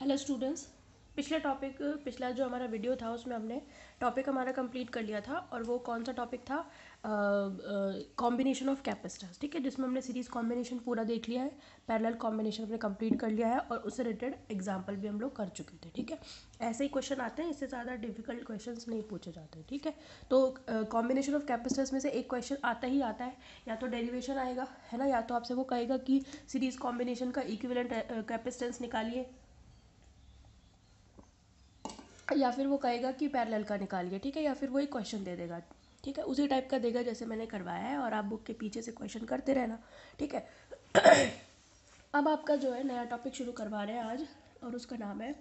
Hello students. पिछला जो हमारा वीडियो था उसमें हमने टॉपिक हमारा कंप्लीट कर लिया था और वो कौन सा टॉपिक था? Combination of capacitors. ठीक है, जिसमें हमने सीरीज कॉम्बिनेशन पूरा देख लिया है, पैरेलल कॉम्बिनेशन हमने कंप्लीट कर लिया है और उससे रिलेटेड एग्जाम्पल भी हम लोग कर चुके थे। ठीक है, ऐसे ही क्वेश्चन आते हैं, इससे ज़्यादा डिफिकल्ट क्वेश्चन नहीं पूछे जाते। ठीक है, तो कॉम्बिनेशन ऑफ कैपेसिटर्स में से एक क्वेश्चन आता ही आता है, या तो डेरिवेशन आएगा है ना, या तो आपसे वो कहेगा कि सीरीज कॉम्बिनेशन का इक्विवेलेंट कैपेसिटेंस निकालिए, या फिर वो कहेगा कि पैरेलल का निकालिए। ठीक है, या फिर वो एक क्वेश्चन दे देगा। ठीक है, उसी टाइप का देगा जैसे मैंने करवाया है, और आप बुक के पीछे से क्वेश्चन करते रहना। ठीक है, अब आपका जो है नया टॉपिक शुरू करवा रहे हैं आज, और उसका नाम है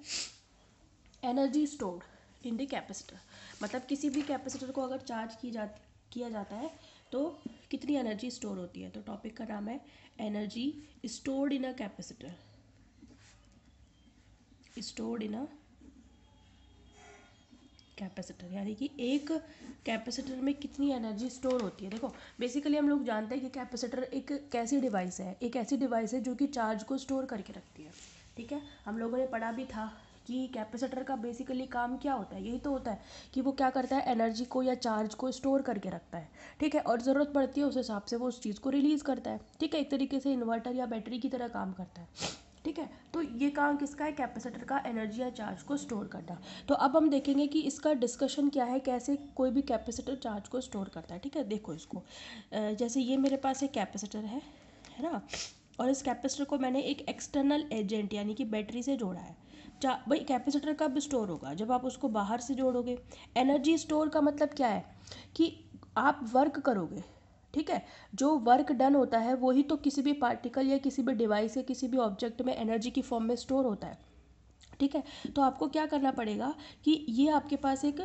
energy stored in the capacitor. मतलब किसी भी कैपेसिटर को अगर चार्ज किया जाता है तो कितनी एनर्जी स्टोर होती है। तो टॉपिक का नाम है energy stored in a capacitor, stored in a capacitor, यानी कि एक कैपेसिटर में कितनी एनर्जी स्टोर होती है। देखो, बेसिकली हम लोग जानते हैं कि कैपेसिटर एक कैसी डिवाइस है, एक ऐसी डिवाइस है जो कि चार्ज को स्टोर करके रखती है। ठीक है, हम लोगों ने पढ़ा भी था कि कैपेसिटर का बेसिकली काम क्या होता है। यही तो होता है कि वो क्या करता है, एनर्जी को या चार्ज को स्टोर करके रखता है। ठीक है, और ज़रूरत पड़ती है उस हिसाब से वो उस चीज़ को रिलीज़ करता है। ठीक है, एक तरीके से इन्वर्टर या बैटरी की तरह काम करता है। ठीक है, तो ये काम किसका है, कैपेसिटर का, एनर्जी या चार्ज को स्टोर करना। तो अब हम देखेंगे कि इसका डिस्कशन क्या है, कैसे कोई भी कैपेसिटर चार्ज को स्टोर करता है। ठीक है, देखो इसको, जैसे ये मेरे पास एक कैपेसिटर है ना, और इस कैपेसिटर को मैंने एक एक्सटर्नल एजेंट यानी कि बैटरी से जोड़ा है। भाई कैपेसिटर कब स्टोर होगा, जब आप उसको बाहर से जोड़ोगे। एनर्जी स्टोर का मतलब क्या है कि आप वर्क करोगे। ठीक है, जो वर्क डन होता है वही तो किसी भी पार्टिकल या किसी भी डिवाइस या किसी भी ऑब्जेक्ट में एनर्जी की फॉर्म में स्टोर होता है। ठीक है, तो आपको क्या करना पड़ेगा कि ये आपके पास एक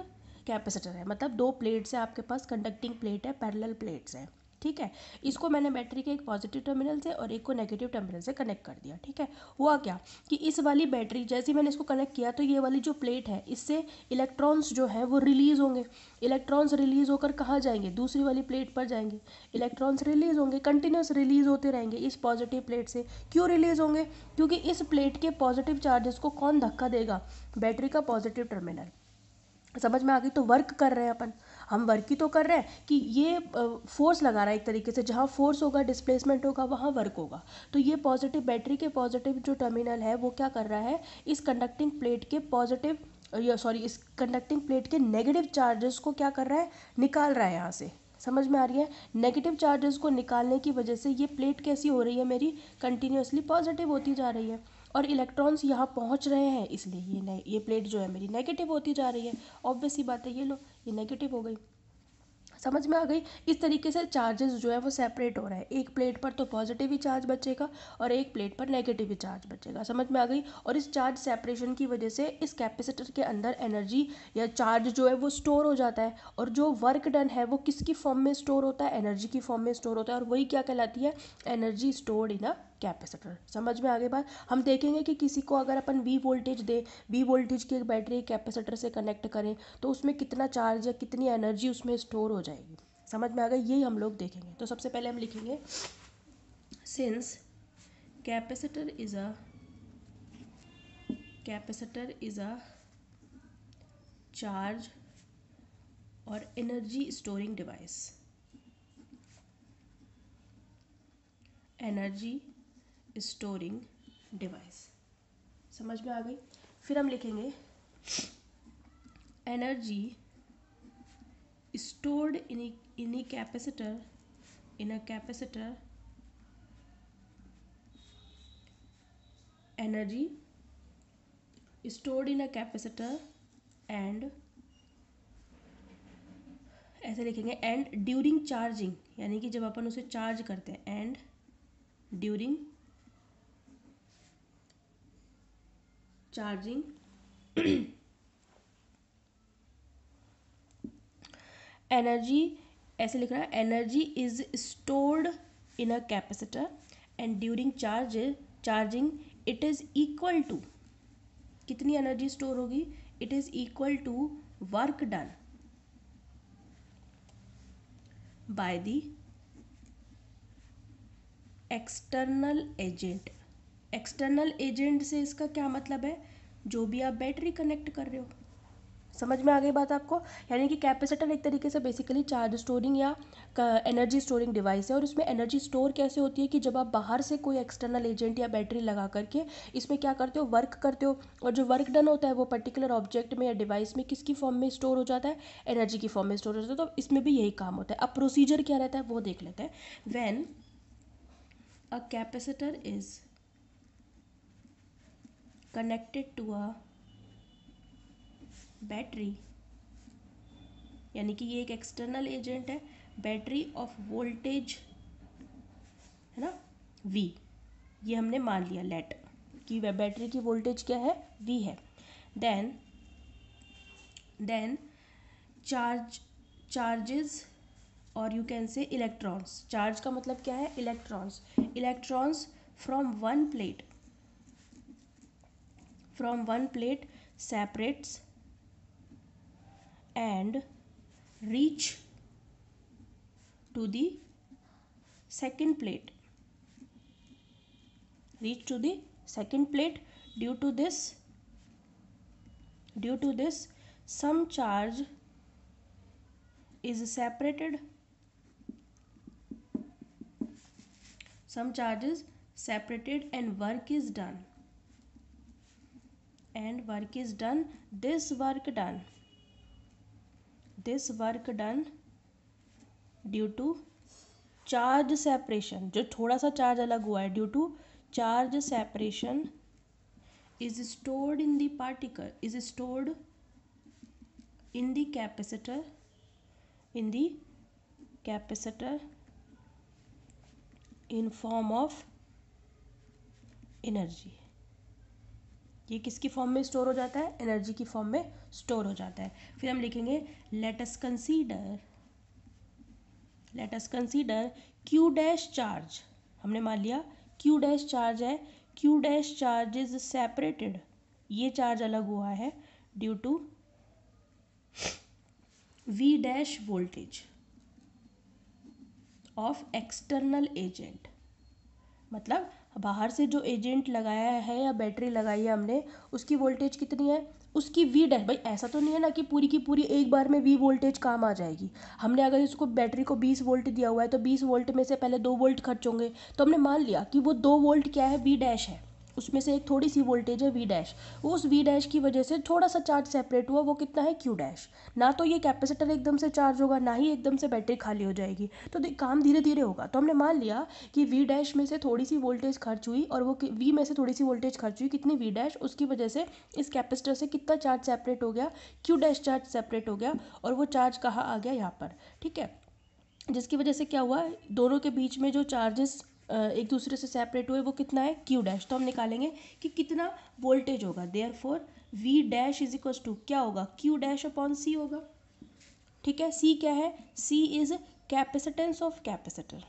कैपेसिटर है, मतलब दो प्लेट्स है आपके पास, कंडक्टिंग प्लेट है, पैरेलल प्लेट्स हैं। ठीक है, इसको मैंने बैटरी के एक पॉजिटिव टर्मिनल से और एक को नेगेटिव टर्मिनल से कनेक्ट कर दिया। ठीक है, हुआ क्या कि इस वाली बैटरी, जैसे ही मैंने इसको कनेक्ट किया तो ये वाली जो प्लेट है इससे इलेक्ट्रॉन्स जो है वो रिलीज़ होंगे। इलेक्ट्रॉन्स रिलीज़ होकर कहाँ जाएंगे, दूसरी वाली प्लेट पर जाएंगे। इलेक्ट्रॉन्स रिलीज़ होंगे, कंटिन्यूस रिलीज़ होते रहेंगे इस पॉजिटिव प्लेट से। क्यों रिलीज़ होंगे, क्योंकि इस प्लेट के पॉजिटिव चार्जेस को कौन धक्का देगा, बैटरी का पॉजिटिव टर्मिनल। समझ में आ गई। तो वर्क कर रहे हैं अपन, हम वर्क ही तो कर रहे हैं कि ये फोर्स लगा रहा है एक तरीके से, जहाँ फोर्स होगा डिस्प्लेसमेंट होगा वहाँ वर्क होगा। तो ये पॉजिटिव, बैटरी के पॉजिटिव जो टर्मिनल है वो क्या कर रहा है, इस कंडक्टिंग प्लेट के पॉजिटिव, या सॉरी, इस कंडक्टिंग प्लेट के नेगेटिव चार्जेस को क्या कर रहा है, निकाल रहा है यहाँ से। समझ में आ रही है, नेगेटिव चार्जेस को निकालने की वजह से ये प्लेट कैसी हो रही है मेरी, कंटिन्यूसली पॉजिटिव होती जा रही है, और इलेक्ट्रॉन्स यहाँ पहुँच रहे हैं, इसलिए ये प्लेट जो है मेरी नेगेटिव होती जा रही है। ऑब्वियस सी बात है, ये लो ये नेगेटिव हो गई। समझ में आ गई। इस तरीके से चार्जेस जो है वो सेपरेट हो रहा है, एक प्लेट पर तो पॉजिटिव ही चार्ज बचेगा और एक प्लेट पर नेगेटिव ही चार्ज बचेगा। समझ में आ गई। और इस चार्ज सेपरेशन की वजह से इस कैपेसिटर के अंदर एनर्जी या चार्ज जो है वो स्टोर हो जाता है, और जो वर्क डन है वो किसकी फॉर्म में स्टोर होता है, एनर्जी की फॉर्म में स्टोर होता है, और वही क्या कहलाती है, energy stored in a capacitor. समझ में आगे बात। हम देखेंगे कि किसी को अगर अपन वी वोल्टेज दे, वी वोल्टेज की एक बैटरी कैपेसिटर से कनेक्ट करें तो उसमें कितना चार्ज या कितनी एनर्जी उसमें स्टोर हो जाएगी। समझ में आ गई, यही हम लोग देखेंगे। तो सबसे पहले हम लिखेंगे, since capacitor is a charge और energy storing device, energy storing device. समझ में आ गई। फिर हम लिखेंगे energy stored in a capacitor, energy stored in a capacitor and, ऐसे लिखेंगे, एंड ड्यूरिंग चार्जिंग, यानी कि जब अपन उसे चार्ज करते हैं, एंड ड्यूरिंग चार्जिंग एनर्जी, ऐसे लिखना है, energy is stored in a capacitor and during charging it is equal to, कितनी एनर्जी स्टोर होगी, it is equal to work done by the external agent. External agent से इसका क्या मतलब है, जो भी आप बैटरी कनेक्ट कर रहे हो। समझ में आ गई बात आपको? यानी कि कैपेसिटर एक तरीके से बेसिकली चार्ज स्टोरिंग या एनर्जी स्टोरिंग डिवाइस है। और इसमें एनर्जी स्टोर कैसे होती है कि जब आप बाहर से कोई एक्सटर्नल एजेंट या बैटरी लगा करके इसमें क्या करते हो, वर्क करते हो, और जो वर्क डन होता है वो पर्टिकुलर ऑब्जेक्ट में या डिवाइस में किसकी फॉर्म में स्टोर हो जाता है, एनर्जी की फॉर्म में स्टोर हो जाता है। तो इसमें भी यही काम होता है। अब प्रोसीजर क्या रहता है वो देख लेते हैं। When a capacitor is connected to a battery, यानी कि ये एक एक्सटर्नल एजेंट है, बैटरी ऑफ वोल्टेज है ना V, ये हमने मान लिया लेट कि वह बैटरी की वोल्टेज क्या है, V है। देन चार्जेस और you can say electrons. Charge का मतलब क्या है, electrons. Electrons from one plate separates and reach to the second plate, due to this some charge is separated and work is done. This work done due to charge separation, जो थोड़ा सा charge अलग हुआ है, due to charge separation is stored in the capacitor in form of energy। ये किसकी form में store हो जाता है, एनर्जी की फॉर्म में स्टोर हो जाता है। फिर हम लिखेंगे let us consider Q dash charge. हमने मान लिया क्यू डैश चार्ज है, Q dash charge is separated, ये चार्ज अलग हुआ है due to V dash voltage of external agent. मतलब बाहर से जो एजेंट लगाया है या बैटरी लगाई है हमने, उसकी वोल्टेज कितनी है, उसकी V डैश। भाई ऐसा तो नहीं है ना कि पूरी की पूरी एक बार में V वोल्टेज काम आ जाएगी। हमने अगर इसको बैटरी को 20 वोल्ट दिया हुआ है तो 20 वोल्ट में से पहले 2 वोल्ट खर्च होंगे, तो हमने मान लिया कि वो 2 वोल्ट क्या है, V डैश है, उसमें से एक थोड़ी सी वोल्टेज है V डैश। वो उस V डैश की वजह से थोड़ा सा चार्ज सेपरेट हुआ, वो कितना है, Q डैश। ना तो ये कैपेसिटर एकदम से चार्ज होगा, ना ही एकदम से बैटरी खाली हो जाएगी, तो काम धीरे धीरे होगा। तो हमने मान लिया कि V डैश में से थोड़ी सी वोल्टेज खर्च हुई, और वो V में से थोड़ी सी वोल्टेज खर्च हुई, कितनी, V डैश, उसकी वजह से इस कैपेसिटर से कितना चार्ज सेपरेट हो गया, Q डैश चार्ज सेपरेट हो गया, और वो चार्ज कहाँ आ गया, यहाँ पर। ठीक है, जिसकी वजह से क्या हुआ, दोनों के बीच में जो चार्जेस एक दूसरे से सेपरेट हुए वो कितना है, Q डैश। तो हम निकालेंगे कि कितना वोल्टेज होगा, therefore V dash is equal to क्या होगा, Q डैश अपॉन C होगा। ठीक है, C क्या है, C is capacitance of capacitor,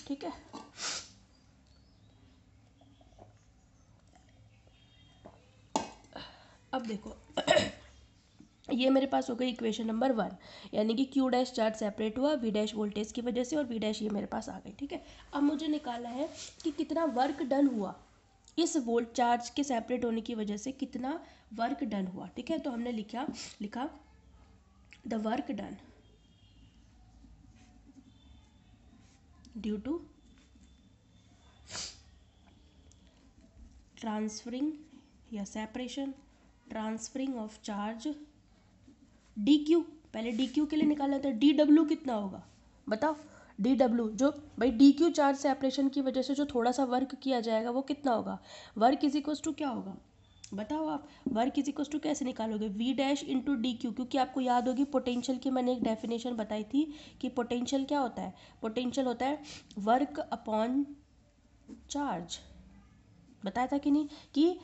ठीक है। अब देखो ये मेरे पास हो गई इक्वेशन नंबर 1, यानी कि Q डैश चार्ज सेपरेट हुआ V डैश वोल्टेज की वजह से, और V डैश ये मेरे पास आ गई। ठीक है, अब मुझे निकालना है कि कितना वर्क डन हुआ इस वोल्ट चार्ज के सेपरेट होने की वजह से, कितना वर्क डन हुआ। ठीक है, तो हमने लिखा the work done due to transferring of charge DQ। पहले DQ के लिए निकालना था, DW कितना होगा बताओ, DW जो भाई DQ चार्ज सेपरेशन की वजह से जो थोड़ा सा वर्क किया जाएगा वो कितना होगा, वर्क इज इक्वल टू क्या होगा बताओ आप, वर्क इज इक्वल टू कैसे निकालोगे, V डैश इंटू DQ। क्योंकि आपको याद होगी पोटेंशियल की मैंने एक डेफिनेशन बताई थी कि पोटेंशियल क्या होता है, पोटेंशियल होता है वर्क अपॉन चार्ज। बताया था कि नहीं, कि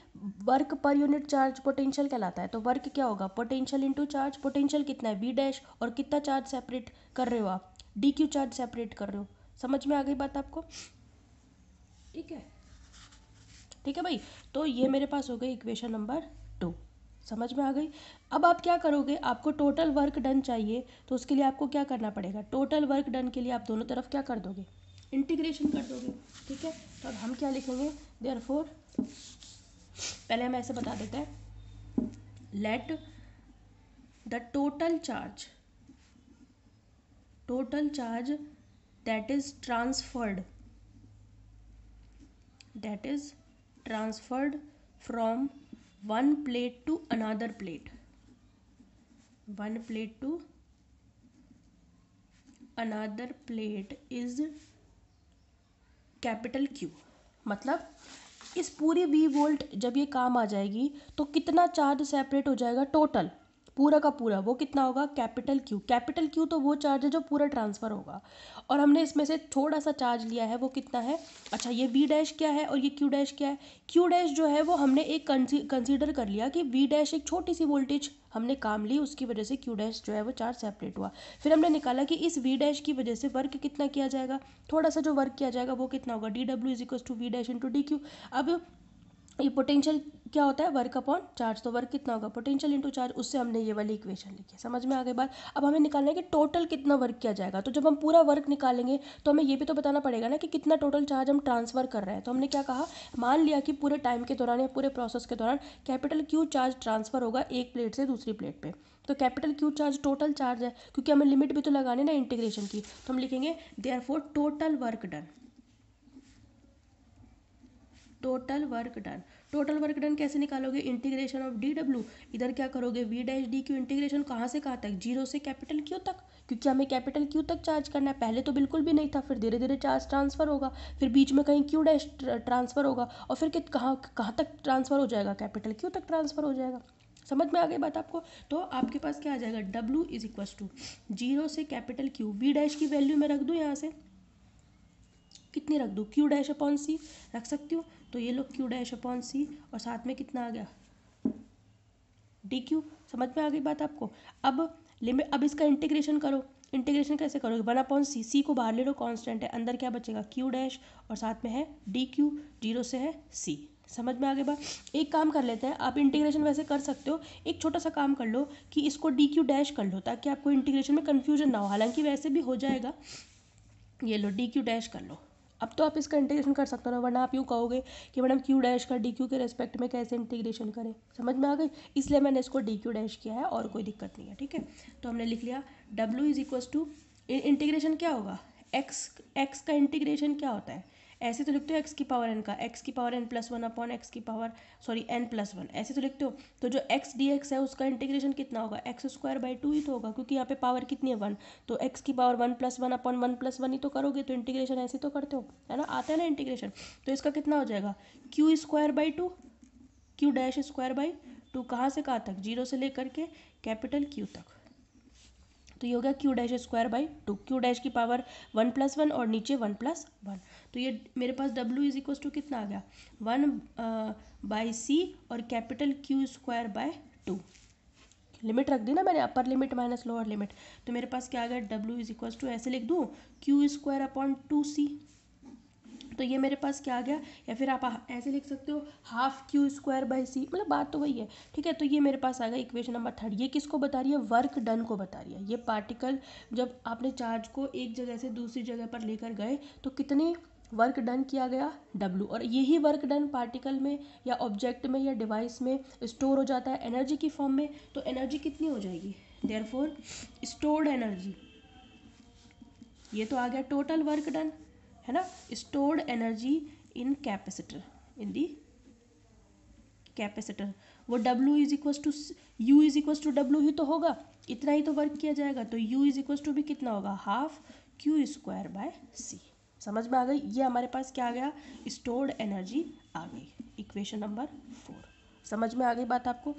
work per unit charge potential कहलाता है। तो वर्क क्या होगा, पोटेंशियल इंटू चार्ज। पोटेंशियल कितना है, V डैश, और कितना चार्ज सेपरेट कर रहे हो आप, DQ चार्ज सेपरेट कर रहे हो। समझ में आ गई बात आपको? ठीक है भाई, तो ये मेरे पास हो गई इक्वेशन नंबर 2। समझ में आ गई? अब आप क्या करोगे, आपको टोटल वर्क डन चाहिए, तो उसके लिए आपको क्या करना पड़ेगा, टोटल वर्क डन के लिए आप दोनों तरफ क्या कर दोगे, इंटीग्रेशन कर दोगे, ठीक है। तो अब हम क्या लिखेंगे, देयरफॉर पहले हम ऐसे बता देते हैं, let the total charge that is transferred from one plate to another plate is capital Q। मतलब इस पूरी V वोल्ट जब ये काम आ जाएगी तो कितना चार्ज सेपरेट हो जाएगा, टोटल पूरा का पूरा, वो कितना होगा, कैपिटल Q। कैपिटल Q तो वो चार्ज है जो पूरा ट्रांसफ़र होगा, और हमने इसमें से थोड़ा सा चार्ज लिया है, वो कितना है, अच्छा ये V डैश क्या है और ये Q डैश क्या है। Q डैश जो है वो हमने एक कंसीडर कर लिया कि V डैश एक छोटी सी वोल्टेज हमने काम ली, उसकी वजह से Q डैश जो है वो चार्ज सेपरेट हुआ। फिर हमने निकाला कि इस V डैश की वजह से वर्क कितना किया जाएगा, थोड़ा सा जो वर्क किया जाएगा वो कितना होगा, dW is equal to V dash into DQ। अब ये पोटेंशियल क्या होता है, वर्क अपॉन चार्ज, तो वर्क कितना होगा, पोटेंशियल इंटू चार्ज, उससे हमने ये वाली इक्वेशन लिखी है। समझ में आ गई बात। अब हमें निकालना है कि टोटल कितना वर्क किया जाएगा। तो जब हम पूरा वर्क निकालेंगे तो हमें ये भी तो बताना पड़ेगा ना कि कितना टोटल चार्ज हम ट्रांसफ़र कर रहे हैं। तो हमने क्या कहा, मान लिया कि पूरे टाइम के दौरान या पूरे प्रोसेस के दौरान कैपिटल Q चार्ज ट्रांसफ़र होगा एक प्लेट से दूसरी प्लेट पे। तो capital Q charge total charge है, क्योंकि हमें लिमिट भी तो लगानी ना इंटीग्रेशन की। तो हम लिखेंगे देयरफॉर टोटल वर्क डन कैसे निकालोगे, इंटीग्रेशन ऑफ dW, इधर क्या करोगे, V डैश DQ, इंटीग्रेशन कहाँ से कहाँ तक, जीरो से कैपिटल Q तक, क्योंकि हमें कैपिटल Q तक चार्ज करना है। पहले तो बिल्कुल भी नहीं था, फिर धीरे धीरे चार्ज ट्रांसफ़र होगा, फिर बीच में कहीं Q डैश ट्रांसफ़र होगा, और फिर कहाँ तक ट्रांसफ़र हो जाएगा, कैपिटल Q तक ट्रांसफ़र हो जाएगा। समझ में आ गई बात आपको। तो आपके पास क्या आ जाएगा, W is equal to zero से कैपिटल Q, V डैश की वैल्यू मैं रख दूँ यहाँ से, कितनी रख दूँ, Q डैश अपॉन सी रख सकती हूँ। तो ये लो Q डैश अपॉन सी, और साथ में कितना आ गया, DQ। समझ में आ गई बात आपको। अब लिमिट, अब इसका इंटीग्रेशन करो, इंटीग्रेशन कैसे करोगे, 1/c, सी को बाहर ले लो, कांस्टेंट है, अंदर क्या बचेगा, Q डैश, और साथ में है DQ, जीरो से है C। समझ में आ गई बात। एक काम कर लेते हैं, आप इंटीग्रेशन वैसे कर सकते हो, एक छोटा सा काम कर लो कि इसको DQ डैश कर लो, ताकि आपको इंटीग्रेशन में कन्फ्यूजन ना हो, हालांकि वैसे भी हो जाएगा। ये लो DQ डैश कर लो। अब तो आप इसका इंटीग्रेशन कर सकते हो ना, वरना आप यूँ कहोगे कि मैडम Q डैश का DQ के रेस्पेक्ट में कैसे इंटीग्रेशन करें। समझ में आ गई, इसलिए मैंने इसको DQ डैश किया है, और कोई दिक्कत नहीं है, ठीक है। तो हमने लिख लिया W is equal to, integration क्या होगा, x का इंटीग्रेशन क्या होता है, ऐसे तो लिखते हो x की पावर n का, x की power n plus one upon x की पावर n प्लस वन, ऐसे तो लिखते हो। तो जो x dx है उसका इंटीग्रेशन कितना होगा, एक्स स्क्वायर बाई टू ही तो होगा, क्योंकि यहाँ पे पावर कितनी है, वन, तो x की power one plus one upon one plus one ही तो करोगे, तो इंटीग्रेशन ऐसे तो करते हो, है ना, आता है ना इंटीग्रेशन। तो इसका कितना हो जाएगा, q square by two, q dash square by two, कहाँ से कहाँ तक, जीरो से लेकर के कैपिटल Q तक। तो ये हो गया Q dash square by two, Q dash की पावर वन प्लस वन और नीचे वन प्लस वन। तो ये मेरे पास W इज इक्वल टू कितना आ गया, वन बाई सी और capital Q square by two. Limit रख दी ना मैंने, upper limit minus lower limit. तो मेरे पास क्या आ गया, W इज इक्वल टू, ऐसे लिख दूँ, Q स्क्वायर अपॉन टू सी। तो ये मेरे पास क्या आ गया, या फिर आप ऐसे लिख सकते हो, हाफ Q स्क्वायर बाई सी, मतलब बात तो वही है, ठीक है। तो ये मेरे पास आ गया इक्वेशन नंबर थर्ड। ये किसको बता रही है, वर्क डन को बता रही है। ये पार्टिकल जब आपने चार्ज को एक जगह से दूसरी जगह पर लेकर गए तो कितनी वर्क डन किया गया, W, और यही वर्क डन पार्टिकल में या ऑब्जेक्ट में या डिवाइस में स्टोर हो जाता है एनर्जी की फॉर्म में। तो एनर्जी कितनी हो जाएगी, देयरफॉर स्टोर्ड एनर्जी, ये तो आ गया टोटल वर्क डन, है ना, stored energy in capacitor, in the capacitor, वो W is equal to U is equal to W ही तो होगा, इतना ही तो वर्क किया जाएगा। तो U इज इक्वल टू भी कितना होगा, half Q square by C। समझ में आ गई। ये हमारे पास क्या आ गया, स्टोर्ड एनर्जी आ गई, इक्वेशन नंबर 4। समझ में आ गई बात आपको,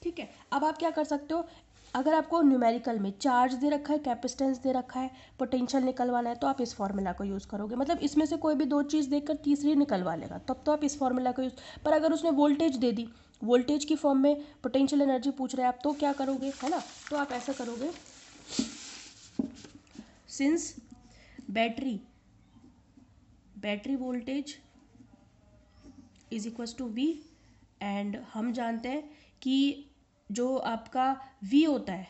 ठीक है। अब आप क्या कर सकते हो, अगर आपको न्यूमेरिकल में चार्ज दे रखा है, कैपेसिटेंस दे रखा है, पोटेंशियल निकलवाना है, तो आप इस फॉर्मूला को यूज़ करोगे। मतलब इसमें से कोई भी दो चीज़ देखकर तीसरी निकलवा लेगा, तब तो आप इस फॉर्मूला को यूज़। पर अगर उसने वोल्टेज दे दी, वोल्टेज की फॉर्म में पोटेंशियल एनर्जी पूछ रहे हैं आप, तो क्या करोगे, है ना। तो आप ऐसा करोगे, since battery voltage is equal to V, and हम जानते हैं कि जो आपका V होता है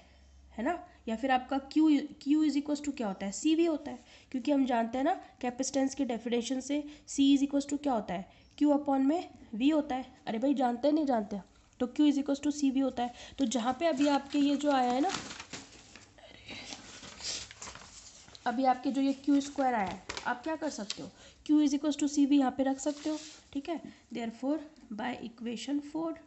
ना, या फिर आपका क्यू इज इक्वल टू क्या होता है, सी वी होता है, क्योंकि हम जानते हैं ना कैपेसिटेंस की डेफिनेशन से सी इज इक्वल टू क्या होता है, क्यू अपॉन में वी होता है। अरे भाई जानते हैं नहीं जानते, तो Q is equal to C V होता है। तो जहाँ पे अभी आपके ये जो आया है ना, अभी आपके जो ये क्यू स्क्वायर आया है, आप क्या कर सकते हो, Q is equal to C V यहाँ पे रख सकते हो, ठीक है। Therefore by equation 4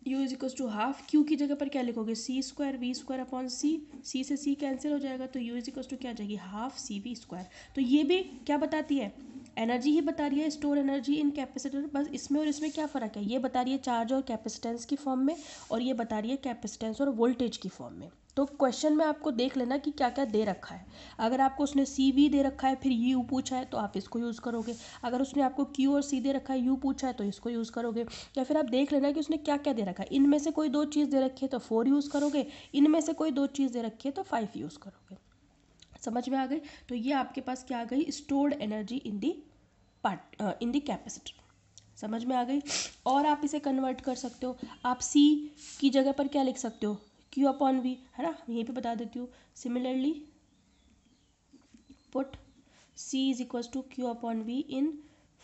U is equal to half, Q की जगह पर क्या लिखोगे, C square V square upon C से सी कैंसिल हो जाएगा, तो यू इज इक्वल टू क्या आ जाएगी, हाफ सी वी स्क्वायर। तो ये भी क्या बताती है, एनर्जी ही बता रही है, स्टोर एनर्जी इन कैपेसिटर। बस इसमें और इसमें क्या फ़र्क है, ये बता रही है चार्ज और कैपेसिटेंस की फॉर्म में, और ये बता रही है कैपेसिटेंस और वोल्टेज की फॉर्म में। तो क्वेश्चन में आपको देख लेना कि क्या क्या दे रखा है। अगर आपको उसने सी वी दे रखा है फिर यू पूछा है तो आप इसको यूज़ करोगे, अगर उसने आपको क्यू और सी दे रखा है, यू पूछा है तो इसको यूज़ करोगे, या फिर आप देख लेना कि उसने क्या क्या दे रखा है, इनमें से कोई 2 चीज़ दे रखी है तो 4 यूज़ करोगे, इनमें से कोई 2 चीज़ दे रखी है तो 5 यूज़ करोगे। समझ में आ गई। तो ये आपके पास क्या आ गई, stored energy in the in the capacitor. समझ में आ गई। और आप इसे कन्वर्ट कर सकते हो, आप सी की जगह पर क्या लिख सकते हो, क्यू अपॉन वी, है ना, यहीं पे बता देती हूँ। Similarly put C is equal to Q upon V इन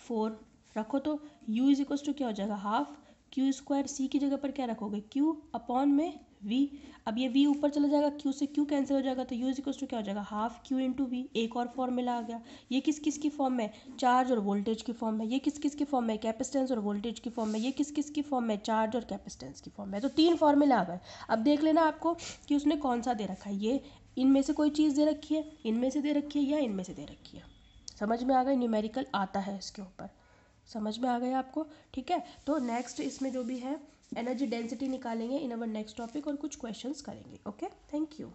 4 रखो, तो यू इज इक्वल टू क्या हो जाएगा, हाफ क्यू स्क्वायर, सी की जगह पर क्या रखोगे, क्यू अपॉन में वी। अब ये वी ऊपर चला जाएगा, क्यू से क्यू कैंसिल हो जाएगा, तो यू इज इक्वल टू क्या हो जाएगा, हाफ क्यू इंटू वी। एक और फॉर्मूला आ गया, ये किस किस की फॉर्म में, चार्ज और वोल्टेज की फॉर्म में, ये किस किस की फॉर्म में, कैपेसिटेंस और वोल्टेज की फॉर्म में, ये किस किस की फॉर्म में, चार्ज और कैपेसिटेंस की फॉर्म में। तो 3 फॉर्मूला आ गए। अब देख लेना आपको कि उसने कौन सा दे रखा है, ये इनमें से कोई चीज़ दे रखी है, इनमें से दे रखी है, या इनमें से दे रखी है। समझ में आ गई, न्यूमेरिकल आता है इसके ऊपर। समझ में आ गया आपको, ठीक है। तो नेक्स्ट इसमें जो भी है एनर्जी डेंसिटी निकालेंगे इन अवर नेक्स्ट टॉपिक, और कुछ क्वेश्चंस करेंगे। Okay, thank you.